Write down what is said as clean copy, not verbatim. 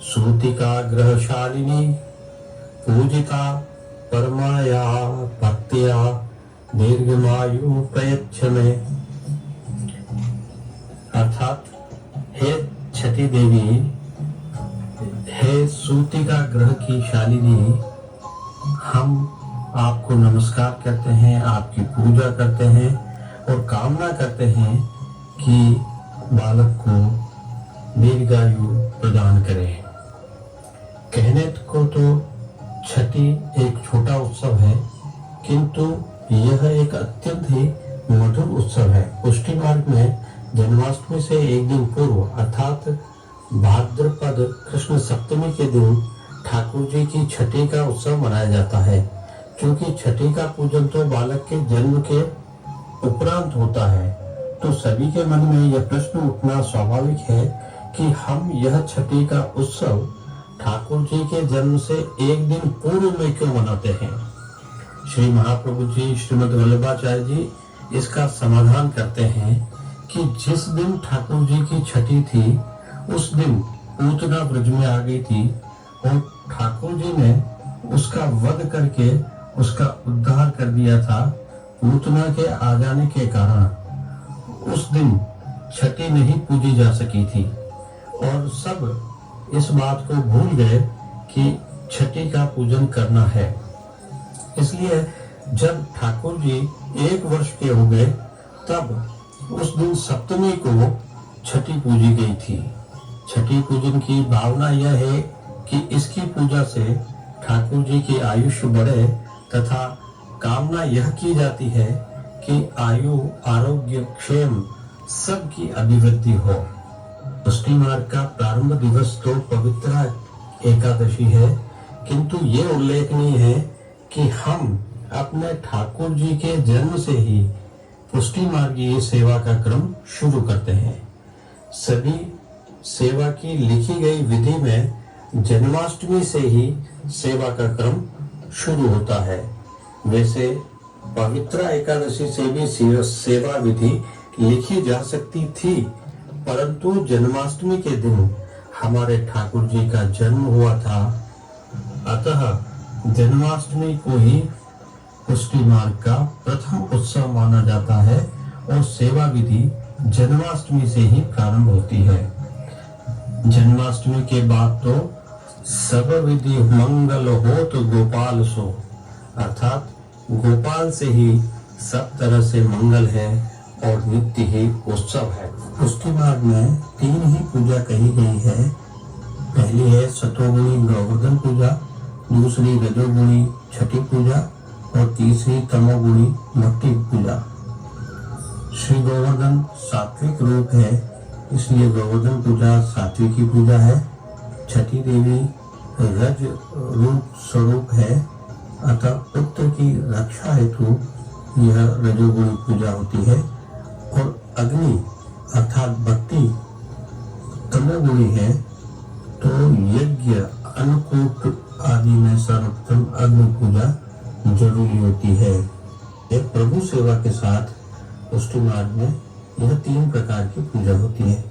सूतिका ग्रहशालिनी पूजिता परमाया भक्त्या दीर्घमायु प्रयच्छ में। अर्थात हे छठी देवी, हे सूतिका ग्रह की शालिनी, हम आपको नमस्कार करते हैं, आपकी पूजा करते हैं और कामना करते हैं कि बालक को दीर्घायु प्रदान करें। कहने को तो छठी एक छोटा उत्सव है, किंतु यह एक अत्यंत ही मधुर उत्सव है। पुष्टि मार्ग में जन्माष्टमी से एक दिन पूर्व अर्थात भाद्रपद कृष्ण सप्तमी के दिन ठाकुर जी की छठी का उत्सव मनाया जाता है। क्योंकि छठी का पूजन तो बालक के जन्म के उपरांत होता है, तो सभी के मन में यह प्रश्न उठना स्वाभाविक है कि हम यह छठी का उत्सव ठाकुर जी के जन्म से एक दिन पूर्व में क्यों मनाते हैं। श्री महाप्रभु जी श्रीमद् वल्लभाचार्य जी इसका समाधान करते हैं कि जिस दिन ठाकुर जी की छठी थी उस दिन पूतना ब्रज में आ गई थी और ठाकुर जी ने उसका वध करके उसका उद्धार कर दिया था। पूतना के आ जाने के कारण उस दिन छठी नहीं पूजी जा सकी थी और सब इस बात को भूल गए कि छठी का पूजन करना है। इसलिए जब ठाकुर जी 1 वर्ष के हो गए तब उस दिन सप्तमी को छठी पूजी गई थी। छठी पूजन की भावना यह है कि इसकी पूजा से ठाकुर जी की आयुष्य बढ़े तथा कामना यह की जाती है कि आयु आरोग्य क्षेम सबकी अभिवृद्धि हो। पुष्टि मार्ग का प्रारंभ दिवस तो पवित्र एकादशी है, किंतु ये उल्लेखनीय है कि हम अपने ठाकुर जी के जन्म से ही पुष्टि मार्गीय सेवा का क्रम शुरू करते हैं। सभी सेवा की लिखी गई विधि में जन्माष्टमी से ही सेवा का क्रम शुरू होता है। वैसे पवित्र एकादशी से भी सेवा विधि लिखी जा सकती थी, परंतु जन्माष्टमी के दिन हमारे ठाकुर जी का जन्म हुआ था, अतः जन्माष्टमी को ही पुष्टि मार्ग का प्रथम उत्सव माना जाता है और सेवा विधि जन्माष्टमी से ही प्रारंभ होती है। जन्माष्टमी के बाद तो सब विधि मंगल हो तो गोपाल सो, अर्थात गोपाल से ही सब तरह से मंगल है और नित्य ही उत्सव है। पुष्टि मार्ग में 3 ही पूजा कही गई है। पहली है सतोगुणी गोवर्धन पूजा, दूसरी रजोगुणी छठी पूजा और तीसरी तमोगुणी भक्ति पूजा। श्री गोवर्धन सात्विक रूप है, इसलिए गोवर्धन पूजा सात्विकी पूजा है। छठी देवी रज रूप स्वरूप है, अतः पुत्र की रक्षा हेतु यह रजोगुणी पूजा होती है। और अग्नि अर्थात भक्ति तमोगुणी है, तो यज्ञ अन्नकूट आदि में सर्वोत्तम अग्नि पूजा जरूरी होती है। एक प्रभु सेवा के साथ पुष्टि मार्ग में यह 3 प्रकार की पूजा होती है।